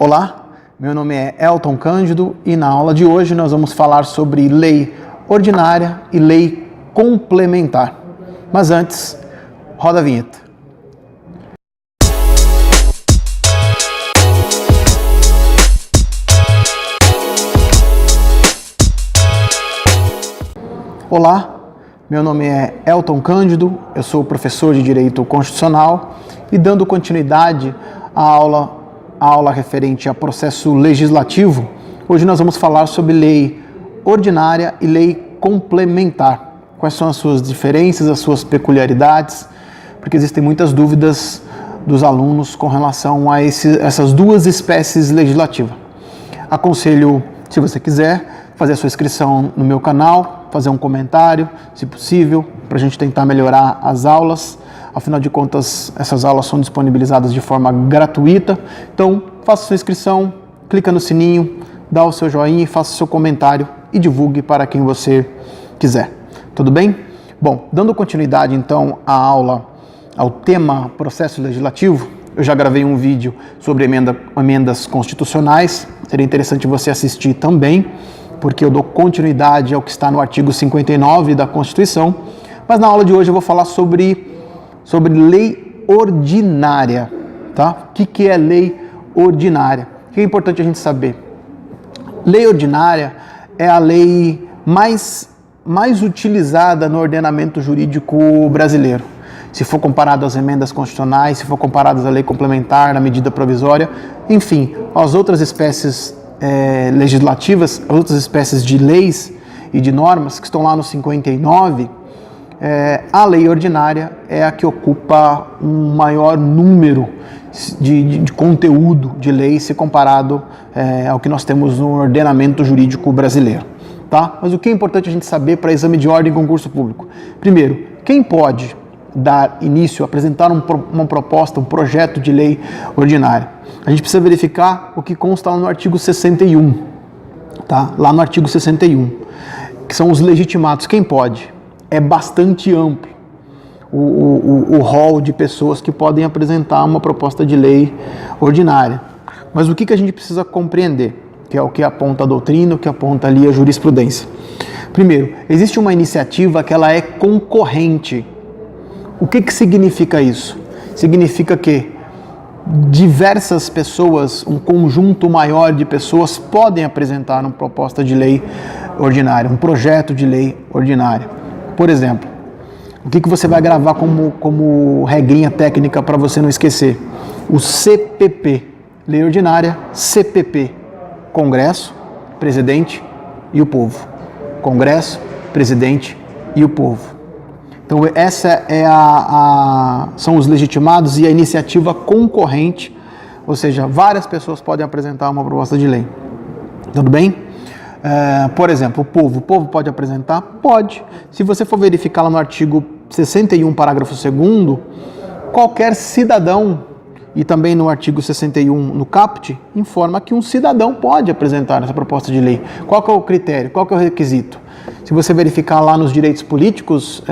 Olá, meu nome é Elton Cândido e na aula de hoje nós vamos falar sobre lei ordinária e lei complementar. Mas antes, roda a vinheta. Olá, meu nome é Elton Cândido, eu sou professor de Direito Constitucional e dando continuidade à aula referente a processo legislativo, hoje nós vamos falar sobre lei ordinária e lei complementar. Quais são as suas diferenças, as suas peculiaridades, porque existem muitas dúvidas dos alunos com relação a essas duas espécies legislativas. Aconselho, se você quiser, fazer a sua inscrição no meu canal, fazer um comentário, se possível, para a gente tentar melhorar as aulas. Afinal de contas, essas aulas são disponibilizadas de forma gratuita. Então, faça sua inscrição, clica no sininho, dá o seu joinha e faça o seu comentário e divulgue para quem você quiser. Tudo bem? Bom, dando continuidade então à aula, ao tema processo legislativo, eu já gravei um vídeo sobre emendas constitucionais. Seria interessante você assistir também, porque eu dou continuidade ao que está no artigo 59 da Constituição. Mas na aula de hoje eu vou falar sobre lei ordinária, tá? O que é lei ordinária? O que é importante a gente saber? Lei ordinária é a lei mais utilizada no ordenamento jurídico brasileiro. Se for comparado às emendas constitucionais, se for comparado à lei complementar, à medida provisória, enfim, as outras espécies legislativas, as outras espécies de leis e de normas que estão lá no 59, a lei ordinária é a que ocupa um maior número de conteúdo de lei se comparado ao que nós temos no ordenamento jurídico brasileiro. Tá? Mas o que é importante a gente saber para exame de ordem em concurso público? Primeiro, quem pode dar início, apresentar uma proposta, um projeto de lei ordinária? A gente precisa verificar o que consta lá no artigo 61, tá? Lá no artigo 61, que são os legitimados. Quem pode? É bastante amplo o rol de pessoas que podem apresentar uma proposta de lei ordinária. Mas o que a gente precisa compreender? Que é o que aponta a doutrina, o que aponta ali a jurisprudência. Primeiro, existe uma iniciativa que ela é concorrente. O que significa isso? Significa que diversas pessoas, um conjunto maior de pessoas podem apresentar uma proposta de lei ordinária, um projeto de lei ordinária. Por exemplo, o que você vai gravar como regrinha técnica para você não esquecer? O CPP, lei ordinária, CPP, Congresso, Presidente e o Povo. Congresso, Presidente e o Povo. Então essa são os legitimados e a iniciativa concorrente, ou seja, várias pessoas podem apresentar uma proposta de lei. Tudo bem? Por exemplo, o povo pode apresentar? Pode. Se você for verificar lá no artigo 61, parágrafo 2º, qualquer cidadão, e também no artigo 61, no caput, informa que um cidadão pode apresentar essa proposta de lei. Qual que é o critério? Qual que é o requisito? Se você verificar lá nos direitos políticos,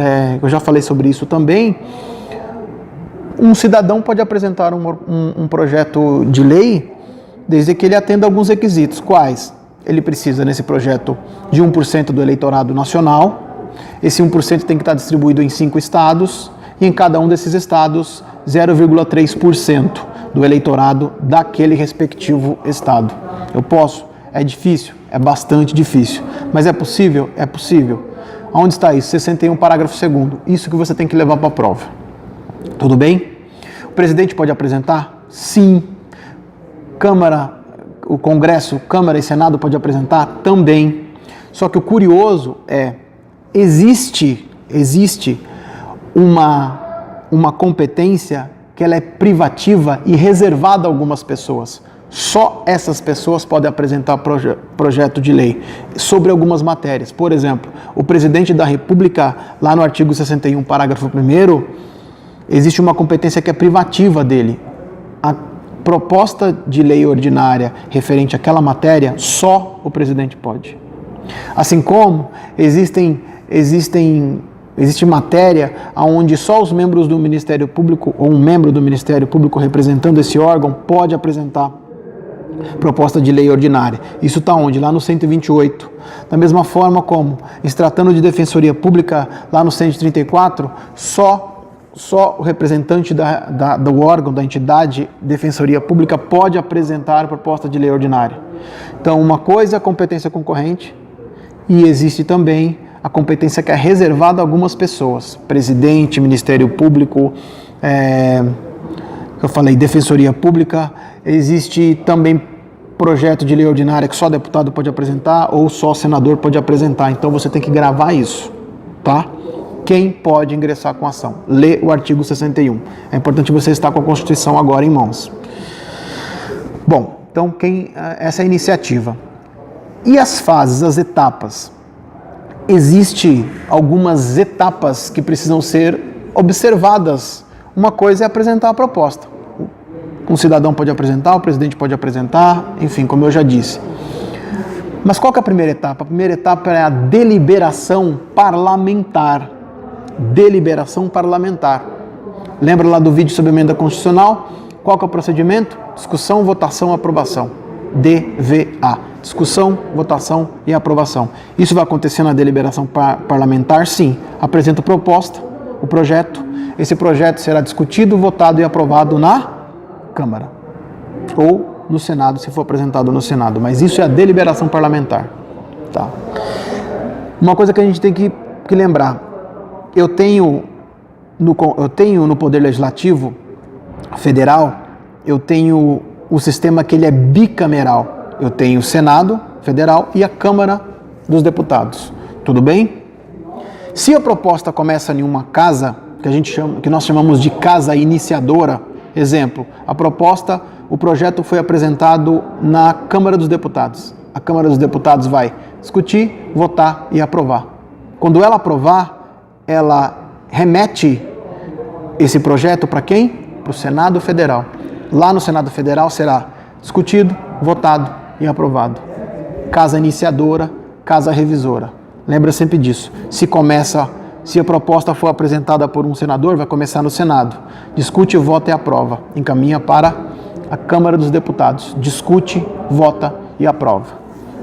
eu já falei sobre isso também, um cidadão pode apresentar um projeto de lei desde que ele atenda alguns requisitos. Quais? Ele precisa, nesse projeto, de 1% do eleitorado nacional. Esse 1% tem que estar distribuído em 5 estados, e em cada um desses estados, 0,3% do eleitorado daquele respectivo estado. Eu posso? É difícil? É bastante difícil. Mas é possível? É possível. Onde está isso? 61, parágrafo 2º. Isso que você tem que levar para a prova. Tudo bem? O presidente pode apresentar? Sim. O Congresso, Câmara e Senado pode apresentar? Também. Só que o curioso existe uma competência que ela é privativa e reservada a algumas pessoas. Só essas pessoas podem apresentar projeto de lei sobre algumas matérias. Por exemplo, o presidente da República, lá no artigo 61, parágrafo 1º, existe uma competência que é privativa dele. A proposta de lei ordinária referente àquela matéria, só o presidente pode. Assim como existe matéria onde só os membros do Ministério Público ou um membro do Ministério Público representando esse órgão pode apresentar proposta de lei ordinária. Isso está onde? Lá no 128. Da mesma forma como, se tratando de defensoria pública, lá no 134, só o representante do órgão, da entidade defensoria pública pode apresentar a proposta de lei ordinária. Então, uma coisa é a competência concorrente e existe também a competência que é reservada a algumas pessoas. Presidente, Ministério Público, eu falei defensoria pública, existe também projeto de lei ordinária que só deputado pode apresentar ou só senador pode apresentar. Então você tem que gravar isso, tá? Quem pode ingressar com ação? Lê o artigo 61. É importante você estar com a Constituição agora em mãos. Bom, então essa é a iniciativa. E as fases, as etapas? Existem algumas etapas que precisam ser observadas. Uma coisa é apresentar a proposta. Um cidadão pode apresentar, o presidente pode apresentar, enfim, como eu já disse. Mas qual que é a primeira etapa? A primeira etapa é a deliberação parlamentar. Deliberação parlamentar. Lembra lá do vídeo sobre a emenda constitucional? Qual que é o procedimento? Discussão, votação, aprovação. DVA. Discussão, votação e aprovação. Isso vai acontecer na deliberação parlamentar? Sim. Apresenta proposta, o projeto. Esse projeto será discutido, votado e aprovado na Câmara. Ou no Senado, se for apresentado no Senado. Mas isso é a deliberação parlamentar. Tá. Uma coisa que a gente tem que lembrar. Eu tenho no Poder Legislativo Federal, eu tenho o sistema que ele é bicameral. Eu tenho o Senado Federal e a Câmara dos Deputados. Tudo bem? Se a proposta começa em uma casa, que nós chamamos de casa iniciadora, exemplo, o projeto foi apresentado na Câmara dos Deputados. A Câmara dos Deputados vai discutir, votar e aprovar. Quando ela aprovar, ela remete esse projeto para quem? Para o Senado Federal. Lá no Senado Federal será discutido, votado e aprovado. Casa iniciadora, casa revisora. Lembra sempre disso. Se a proposta for apresentada por um senador, vai começar no Senado. Discute, vota e aprova. Encaminha para a Câmara dos Deputados. Discute, vota e aprova.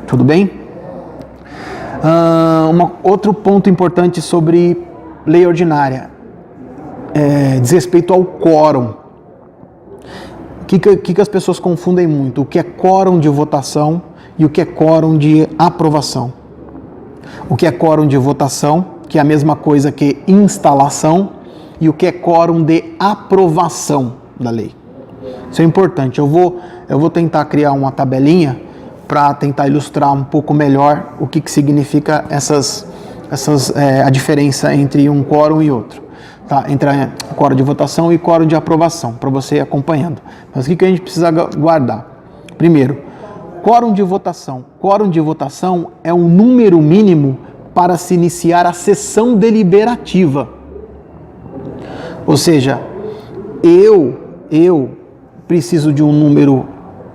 Tudo bem? Outro ponto importante sobre lei ordinária diz respeito ao quórum. O que as pessoas confundem muito? O que é quórum de votação e o que é quórum de aprovação. O que é quórum de votação, que é a mesma coisa que instalação, e o que é quórum de aprovação da lei. Isso é importante. Eu vou tentar criar uma tabelinha para tentar ilustrar um pouco melhor o que significa a diferença entre um quórum e outro. Tá? Entre quórum de votação e quórum de aprovação, para você ir acompanhando. Mas o que a gente precisa guardar? Primeiro, quórum de votação. Quórum de votação é um número mínimo para se iniciar a sessão deliberativa. Ou seja, eu preciso de um número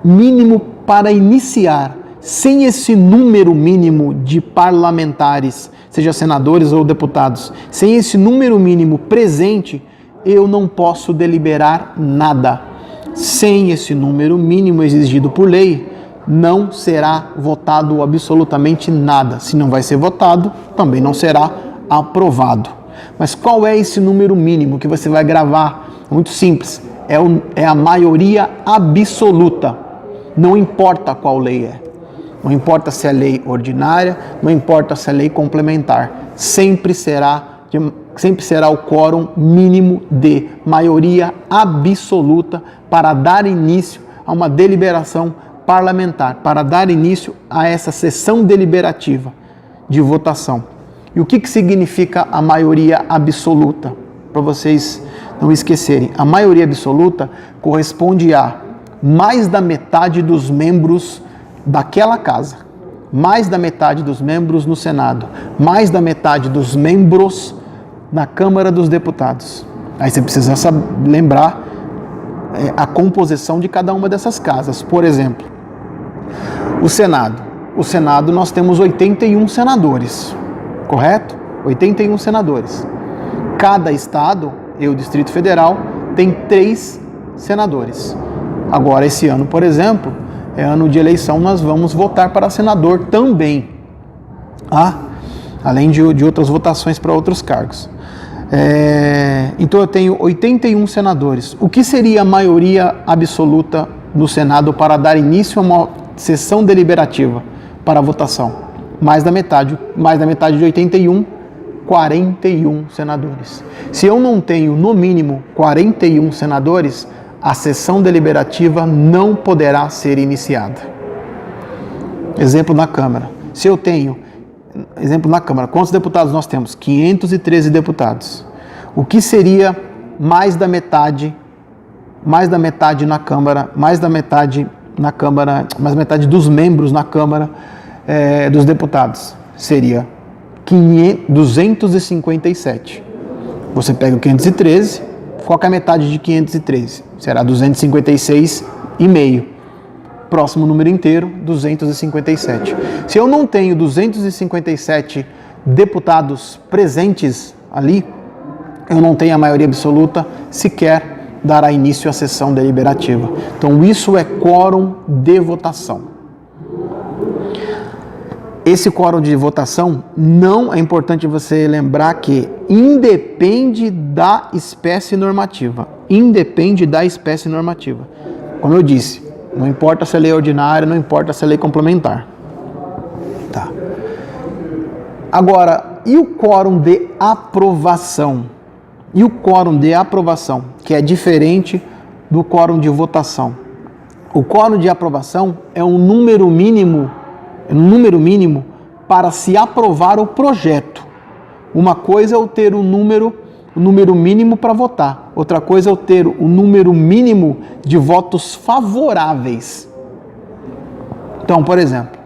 mínimo para iniciar. Sem esse número mínimo de parlamentares, seja senadores ou deputados, sem esse número mínimo presente, eu não posso deliberar nada. Sem esse número mínimo exigido por lei, não será votado absolutamente nada. Se não vai ser votado, também não será aprovado. Mas qual é esse número mínimo que você vai gravar? Muito simples, é a maioria absoluta. Não importa qual lei é. Não importa se é lei ordinária, não importa se é lei complementar. Sempre será o quórum mínimo de maioria absoluta para dar início a uma deliberação parlamentar, para dar início a essa sessão deliberativa de votação. E o que significa a maioria absoluta? Para vocês não esquecerem, a maioria absoluta corresponde a mais da metade dos membros daquela casa, mais da metade dos membros no Senado, mais da metade dos membros na Câmara dos Deputados. Aí você precisa lembrar a composição de cada uma dessas casas. Por exemplo, o Senado nós temos 81 senadores, correto? 81 senadores. Cada estado, e o Distrito Federal, tem 3 senadores. Agora, esse ano, por exemplo, é ano de eleição, nós vamos votar para senador também. Além de outras votações para outros cargos. Então eu tenho 81 senadores. O que seria a maioria absoluta no Senado para dar início a uma sessão deliberativa para a votação? Mais da metade de 81, 41 senadores. Se eu não tenho, no mínimo, 41 senadores, a sessão deliberativa não poderá ser iniciada. Exemplo na Câmara. Se eu tenho, exemplo na Câmara, quantos deputados nós temos? 513 deputados. O que seria mais da metade na Câmara, mais da metade dos membros na Câmara dos deputados? Seria 257. Você pega o 513, qual que é a metade de 513? Será 256,5. Próximo número inteiro, 257. Se eu não tenho 257 deputados presentes ali, eu não tenho a maioria absoluta, sequer dará início à sessão deliberativa. Então, isso é quórum de votação. Esse quórum de votação não é importante você lembrar que independe da espécie normativa. Independe da espécie normativa. Como eu disse, não importa se é lei ordinária, não importa se é lei complementar. Tá. Agora, e o quórum de aprovação? E o quórum de aprovação, que é diferente do quórum de votação. O quórum de aprovação é um número mínimo para se aprovar o projeto. Uma coisa é eu ter o número mínimo para votar. Outra coisa é eu ter o número mínimo de votos favoráveis. Então, por exemplo,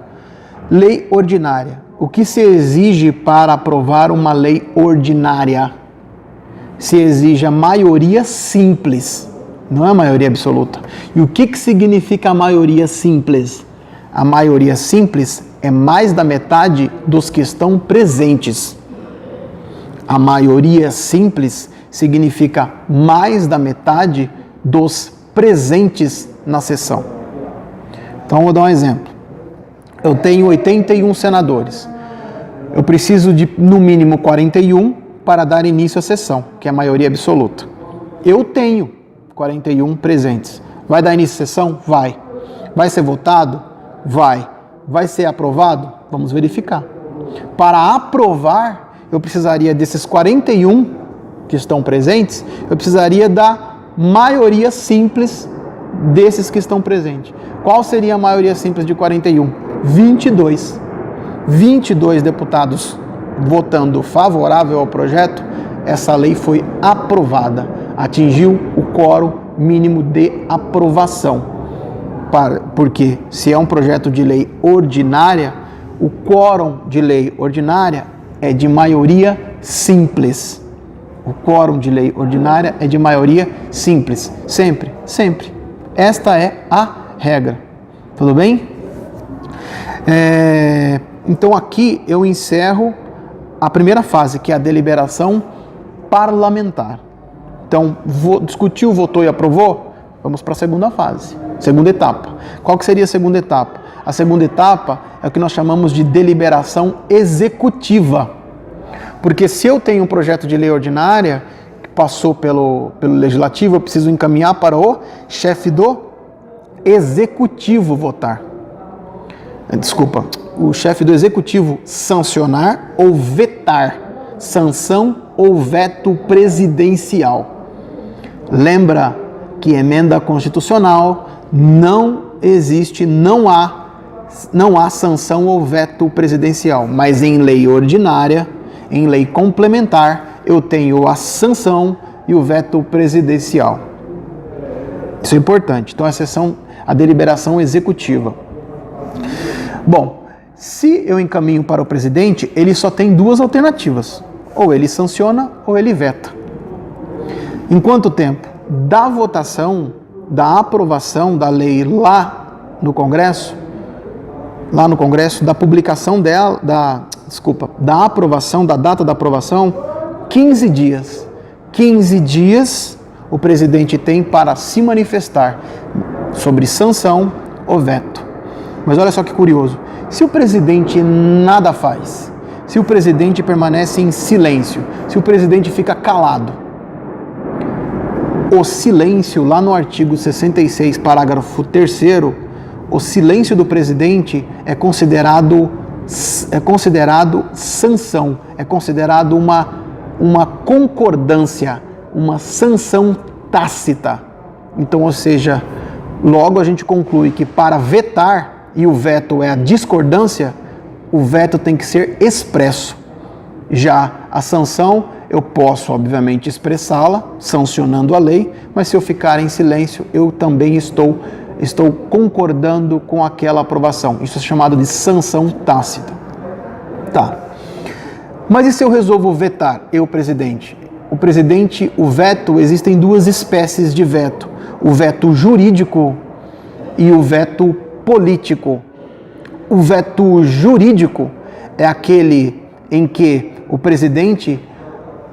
lei ordinária. O que se exige para aprovar uma lei ordinária? Se exige a maioria simples, não é a maioria absoluta. E o que significa a maioria simples? A maioria simples é mais da metade dos que estão presentes. A maioria simples significa mais da metade dos presentes na sessão. Então, vou dar um exemplo. Eu tenho 81 senadores. Eu preciso de, no mínimo, 41 para dar início à sessão, que é a maioria absoluta. Eu tenho 41 presentes. Vai dar início à sessão? Vai. Vai ser votado? Vai. Vai ser aprovado? Vamos verificar. Para aprovar, eu precisaria desses 41 que estão presentes, eu precisaria da maioria simples desses que estão presentes. Qual seria a maioria simples de 41? 22. 22 deputados votando favorável ao projeto, essa lei foi aprovada. Atingiu o quórum mínimo de aprovação. Porque se é um projeto de lei ordinária, o quórum de lei ordinária é de maioria simples. O quórum de lei ordinária é de maioria simples. Sempre, sempre. Esta é a regra. Tudo bem? Então aqui eu encerro a primeira fase, que é a deliberação parlamentar. Então, discutiu, votou e aprovou? Vamos para a segunda fase, segunda etapa. Qual que seria a segunda etapa? A segunda etapa é o que nós chamamos de deliberação executiva. Porque se eu tenho um projeto de lei ordinária que passou pelo legislativo, eu preciso encaminhar para o chefe do executivo votar. Desculpa, o chefe do executivo sancionar ou vetar. Sanção ou veto presidencial. Lembra que emenda constitucional não existe, não há sanção ou veto presidencial, mas em lei ordinária, em lei complementar, eu tenho a sanção e o veto presidencial. Isso é importante. Então, a deliberação executiva. Bom, se eu encaminho para o presidente, ele só tem duas alternativas. Ou ele sanciona ou ele veta. Em quanto tempo? Da votação, da aprovação da lei lá no Congresso, da publicação dela, da aprovação, da data da aprovação, 15 dias. 15 dias o presidente tem para se manifestar sobre sanção o veto. Mas olha só que curioso, se o presidente nada faz, se o presidente permanece em silêncio, se o presidente fica calado, o silêncio, lá no artigo 66, parágrafo 3º, o silêncio do presidente é considerado sanção, é considerado uma concordância, uma sanção tácita. Então, ou seja, logo a gente conclui que para vetar, e o veto é a discordância, o veto tem que ser expresso. Já a sanção, eu posso, obviamente, expressá-la, sancionando a lei, mas se eu ficar em silêncio, eu também estou concordando com aquela aprovação. Isso é chamado de sanção tácita. Tá. Mas e se eu resolvo vetar, eu, presidente? O veto, existem duas espécies de veto. O veto jurídico e o veto político. O veto jurídico é aquele em que o presidente,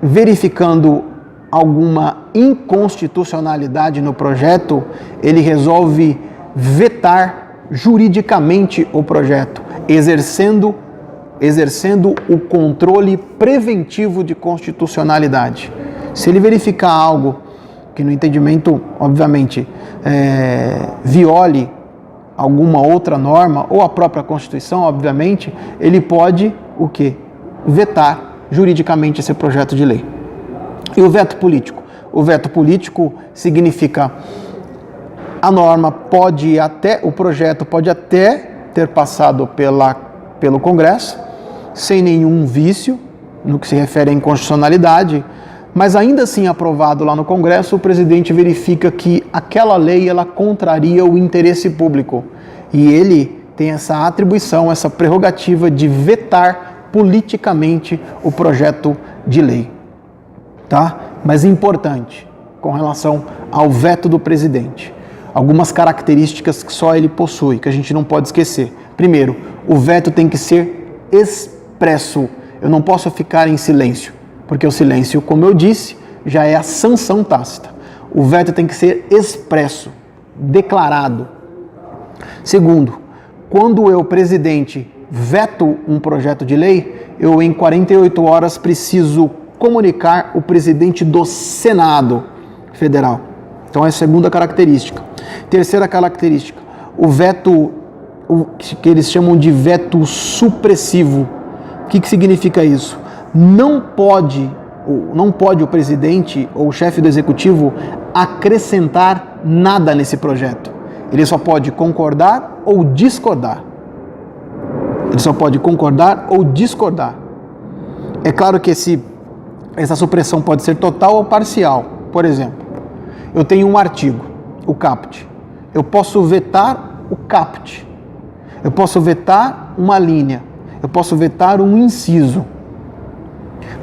verificando alguma inconstitucionalidade no projeto, ele resolve vetar juridicamente o projeto, exercendo o controle preventivo de constitucionalidade. Se ele verificar algo que no entendimento, obviamente, viole alguma outra norma, ou a própria Constituição, obviamente, ele pode, o quê? Vetar juridicamente esse projeto de lei. E o veto político? O veto político significa o projeto pode até ter passado pelo Congresso, sem nenhum vício, no que se refere à inconstitucionalidade, mas ainda assim aprovado lá no Congresso, o presidente verifica que aquela lei ela contraria o interesse público. E ele tem essa atribuição, essa prerrogativa de vetar politicamente o projeto de lei. Tá? Mas importante, com relação ao veto do presidente, algumas características que só ele possui, que a gente não pode esquecer. Primeiro, o veto tem que ser expresso. Eu não posso ficar em silêncio, porque o silêncio, como eu disse, já é a sanção tácita. O veto tem que ser expresso, declarado. Segundo, quando eu, presidente, veto um projeto de lei, eu em 48 horas preciso comunicar o presidente do Senado Federal. Então é a segunda característica. Terceira característica, o veto, que eles chamam de veto supressivo. O que significa isso? Não pode o presidente ou o chefe do executivo acrescentar nada nesse projeto. Ele só pode concordar ou discordar. É claro que essa supressão pode ser total ou parcial. Por exemplo, eu tenho um artigo, o caput. Eu posso vetar o caput. Eu posso vetar uma linha. Eu posso vetar um inciso.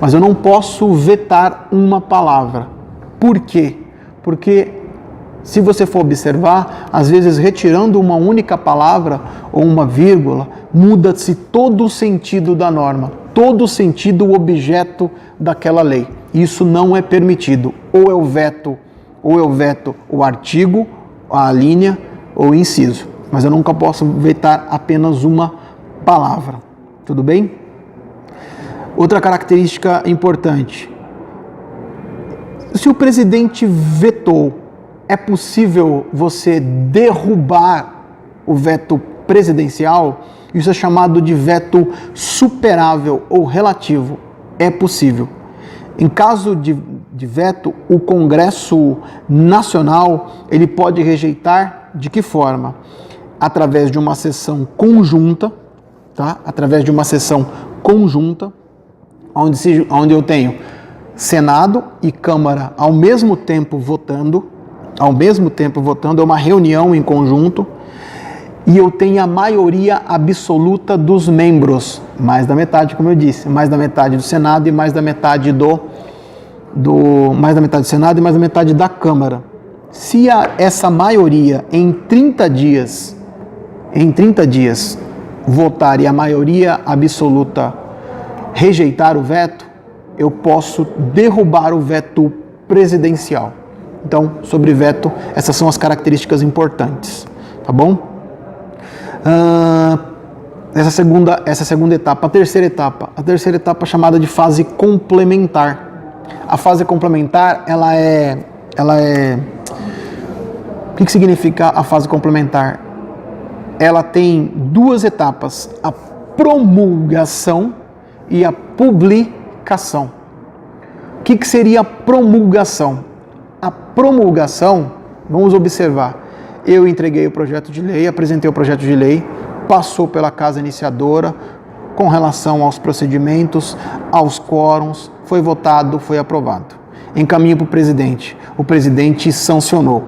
Mas eu não posso vetar uma palavra. Por quê? Porque, se você for observar, às vezes retirando uma única palavra ou uma vírgula, muda-se todo o sentido da norma, todo o sentido, o objeto daquela lei. Isso não é permitido. Ou eu veto o artigo, a linha ou o inciso. Mas eu nunca posso vetar apenas uma palavra. Tudo bem? Outra característica importante. Se o presidente vetou, é possível você derrubar o veto presidencial? Isso é chamado de veto superável ou relativo. É possível. Em caso de veto, o Congresso Nacional ele pode rejeitar de que forma? Através de uma sessão conjunta, tá? Através de uma sessão conjunta, onde eu tenho Senado e Câmara ao mesmo tempo votando, é uma reunião em conjunto, e eu tenho a maioria absoluta dos membros, mais da metade, como eu disse, mais da metade do Senado e mais da metade mais da metade do Senado e mais da metade da Câmara. Se essa maioria em 30 dias votar e a maioria absoluta rejeitar o veto, eu posso derrubar o veto presidencial. Então, sobre veto, essas são as características importantes, tá bom? Essa segunda etapa. A terceira etapa chamada de fase complementar. A fase complementar, o que significa a fase complementar? Ela tem duas etapas, a promulgação e a publicação. O que seria a promulgação? A promulgação, vamos observar, eu entreguei o projeto de lei, apresentei o projeto de lei, passou pela casa iniciadora, com relação aos procedimentos, aos quórums, foi votado, foi aprovado. Encaminho para o presidente sancionou.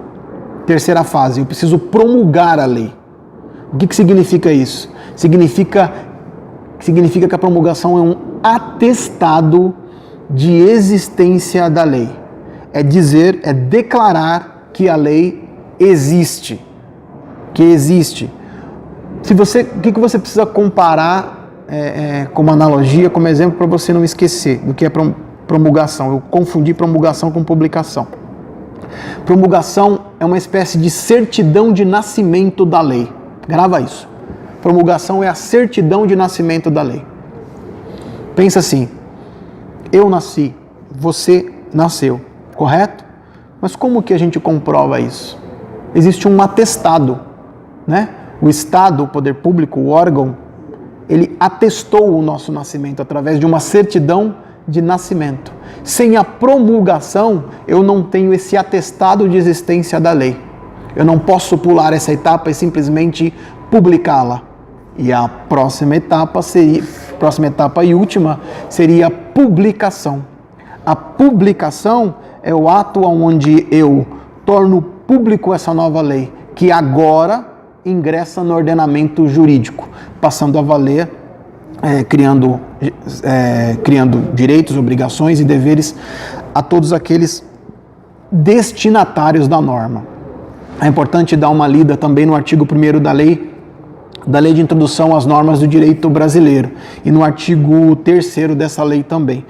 Terceira fase, eu preciso promulgar a lei. O que significa isso? Significa que a promulgação é um atestado de existência da lei. É declarar que a lei existe. Que existe. O que você precisa comparar como analogia, como exemplo, para você não esquecer do que é promulgação? Eu confundi promulgação com publicação. Promulgação é uma espécie de certidão de nascimento da lei. Grava isso. Promulgação é a certidão de nascimento da lei. Pensa assim, eu nasci, você nasceu, correto? Mas como que a gente comprova isso? Existe um atestado, né? O Estado, o poder público, o órgão, ele atestou o nosso nascimento através de uma certidão de nascimento. Sem a promulgação, eu não tenho esse atestado de existência da lei. Eu não posso pular essa etapa e simplesmente publicá-la. E a próxima etapa e última seria a publicação. A publicação é o ato onde eu torno público essa nova lei, que agora ingressa no ordenamento jurídico, passando a valer, criando direitos, obrigações e deveres a todos aqueles destinatários da norma. É importante dar uma lida também no artigo 1º da lei de introdução às normas do direito brasileiro e no artigo 3º dessa lei também.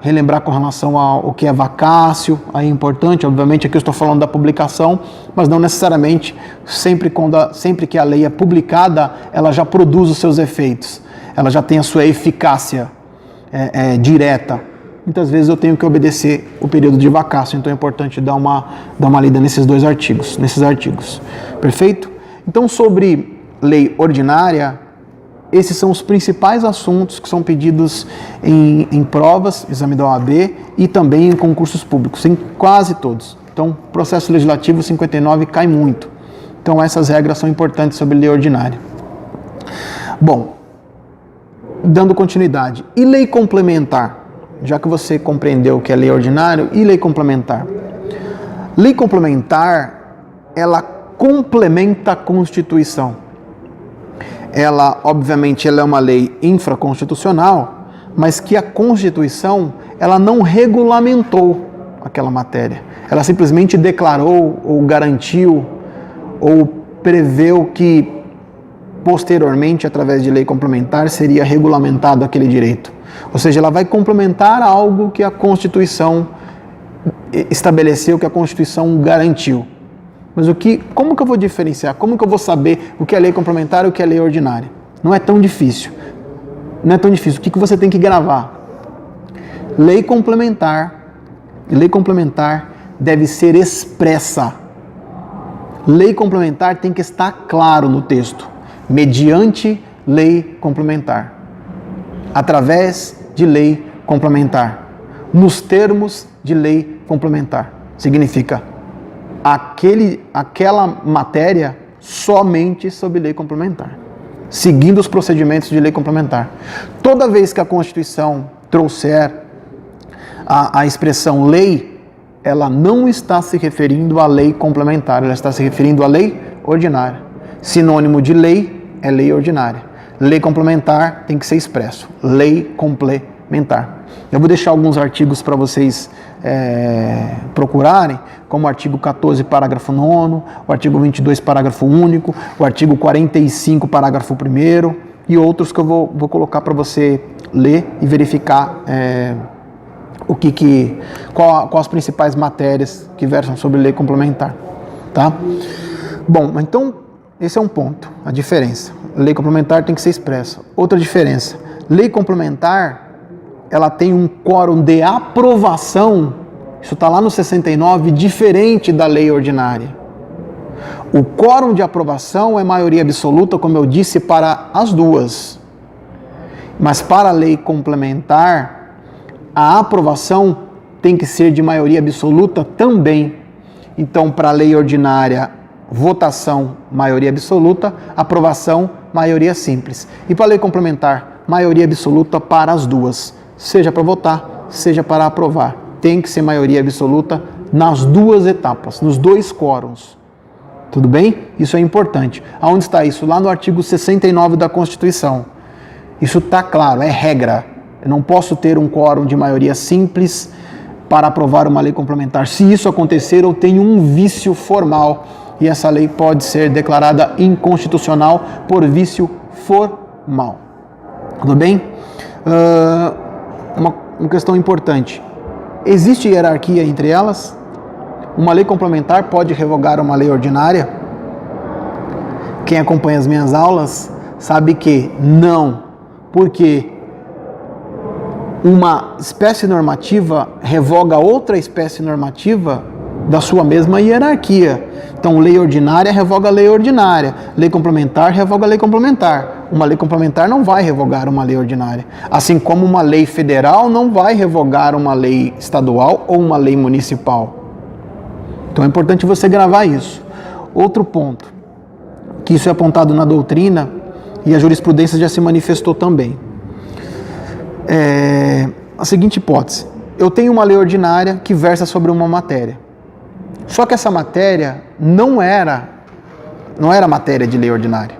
Relembrar com relação ao que é vacácio, aí é importante, obviamente aqui eu estou falando da publicação, mas não necessariamente sempre que a lei é publicada, ela já produz os seus efeitos, ela já tem a sua eficácia direta. Muitas vezes eu tenho que obedecer o período de vacácio, então é importante dar uma lida nesses artigos. Perfeito? Então, sobre lei ordinária, esses são os principais assuntos que são pedidos em provas, exame da OAB e também em concursos públicos, em quase todos. Então, processo legislativo 59 cai muito. Então, essas regras são importantes sobre lei ordinária. Bom, dando continuidade. E lei complementar? Já que você compreendeu o que é lei ordinária, e lei complementar? Lei complementar, ela complementa a Constituição. Ela, obviamente, ela é uma lei infraconstitucional, mas que a Constituição, ela não regulamentou aquela matéria. Ela simplesmente declarou, ou garantiu, ou preveu que, posteriormente, através de lei complementar, seria regulamentado aquele direito. Ou seja, ela vai complementar algo que a Constituição estabeleceu, que a Constituição garantiu. Mas como que eu vou diferenciar? Como que eu vou saber o que é lei complementar e o que é lei ordinária? Não é tão difícil. O que você tem que gravar? Lei complementar deve ser expressa. Lei complementar tem que estar claro no texto. Mediante lei complementar. Através de lei complementar. Nos termos de lei complementar. Significa aquela matéria somente sob lei complementar, seguindo os procedimentos de lei complementar. Toda vez que a Constituição trouxer a expressão lei, ela não está se referindo à lei complementar, ela está se referindo à lei ordinária. Sinônimo de lei é lei ordinária. Lei complementar tem que ser expresso, lei complementar. Eu vou deixar alguns artigos para vocês procurarem, como o artigo 14, parágrafo 9º, o artigo 22, parágrafo único, o artigo 45, parágrafo 1º e outros que eu vou colocar para você ler e verificar quais as principais matérias que versam sobre lei complementar. Tá? Bom, então Esse é um ponto, a diferença. Lei complementar tem que ser expressa. Outra diferença, lei complementar, ela tem um quórum de aprovação, isso está lá no 69, diferente da lei ordinária. O quórum de aprovação é maioria absoluta, como eu disse, para as duas. Mas para a lei complementar, a aprovação tem que ser de maioria absoluta também. Então, para a lei ordinária, votação, maioria absoluta, aprovação, maioria simples. E para a lei complementar, maioria absoluta para as duas, seja para votar, seja para aprovar. Tem que ser maioria absoluta nas duas etapas, nos dois quórums. Tudo bem? Isso é importante. Aonde está isso? Lá no artigo 69 da Constituição. Isso está claro, é regra. Eu não posso ter um quórum de maioria simples para aprovar uma lei complementar. Se isso acontecer, eu tenho um vício formal e essa lei pode ser declarada inconstitucional por vício formal. Tudo bem? Uma questão importante. Existe hierarquia entre elas? Uma lei complementar pode revogar uma lei ordinária? Quem acompanha as minhas aulas sabe que não. Porque uma espécie normativa revoga outra espécie normativa da sua mesma hierarquia. Então, lei ordinária revoga lei ordinária, lei complementar revoga lei complementar. Uma lei complementar não vai revogar uma lei ordinária. Assim como uma lei federal não vai revogar uma lei estadual ou uma lei municipal. Então, é importante você gravar isso. Outro ponto, que isso é apontado na doutrina e a jurisprudência já se manifestou também. A seguinte hipótese: eu tenho uma lei ordinária que versa sobre uma matéria. Só que essa matéria não era matéria de lei ordinária.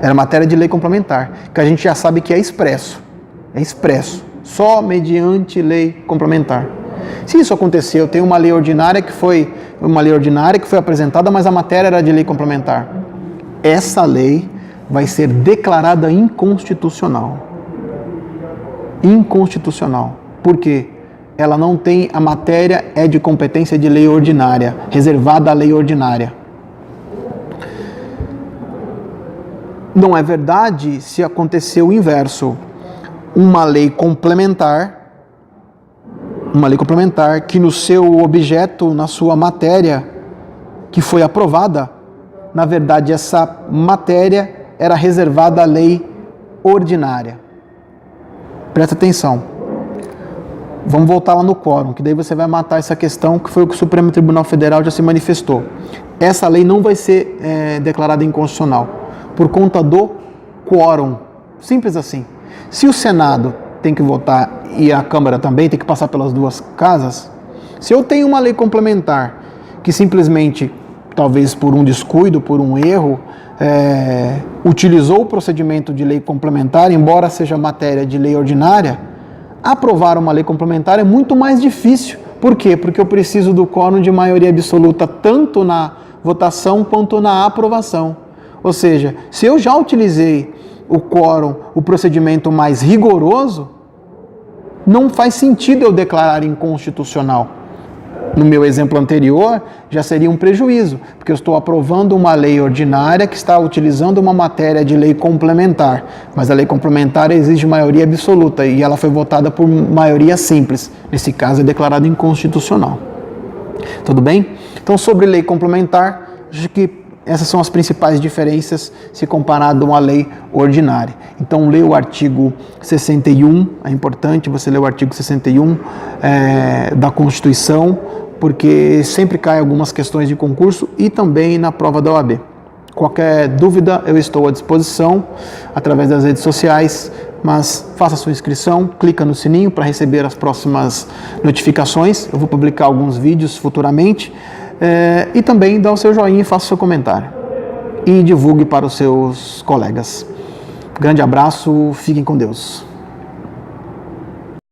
Era matéria de lei complementar, que a gente já sabe que é expresso. É expresso, só mediante lei complementar. Se isso acontecer, eu tenho uma lei ordinária que foi apresentada, mas a matéria era de lei complementar. Essa lei vai ser declarada inconstitucional. Inconstitucional. Por quê? Ela não tem, a matéria é de competência de lei ordinária, reservada à lei ordinária. Não é verdade se acontecer o inverso. Uma lei complementar que no seu objeto, na sua matéria, que foi aprovada, na verdade essa matéria era reservada à lei ordinária. Presta atenção. Vamos voltar lá no quórum, que daí você vai matar essa questão, que foi o que o Supremo Tribunal Federal já se manifestou. Essa lei não vai ser declarada inconstitucional, por conta do quórum. Simples assim. Se o Senado tem que votar e a Câmara também tem que passar pelas duas casas, se eu tenho uma lei complementar que simplesmente, talvez por um descuido, por um erro, utilizou o procedimento de lei complementar, embora seja matéria de lei ordinária, aprovar uma lei complementar é muito mais difícil. Por quê? Porque eu preciso do quórum de maioria absoluta tanto na votação quanto na aprovação. Ou seja, se eu já utilizei o quórum, o procedimento mais rigoroso, não faz sentido eu declarar inconstitucional. No meu exemplo anterior, já seria um prejuízo, porque eu estou aprovando uma lei ordinária que está utilizando uma matéria de lei complementar, mas a lei complementar exige maioria absoluta e ela foi votada por maioria simples. Nesse caso, é declarado inconstitucional. Tudo bem? Então, sobre lei complementar, acho que essas são as principais diferenças se comparado a uma lei ordinária. Então, lê o artigo 61, é importante você ler o artigo 61 da Constituição, porque sempre cai algumas questões de concurso e também na prova da OAB. Qualquer dúvida, eu estou à disposição através das redes sociais, mas faça sua inscrição, clica no sininho para receber as próximas notificações. Eu vou publicar alguns vídeos futuramente. E também dá o seu joinha e faça o seu comentário. E divulgue para os seus colegas. Grande abraço, fiquem com Deus.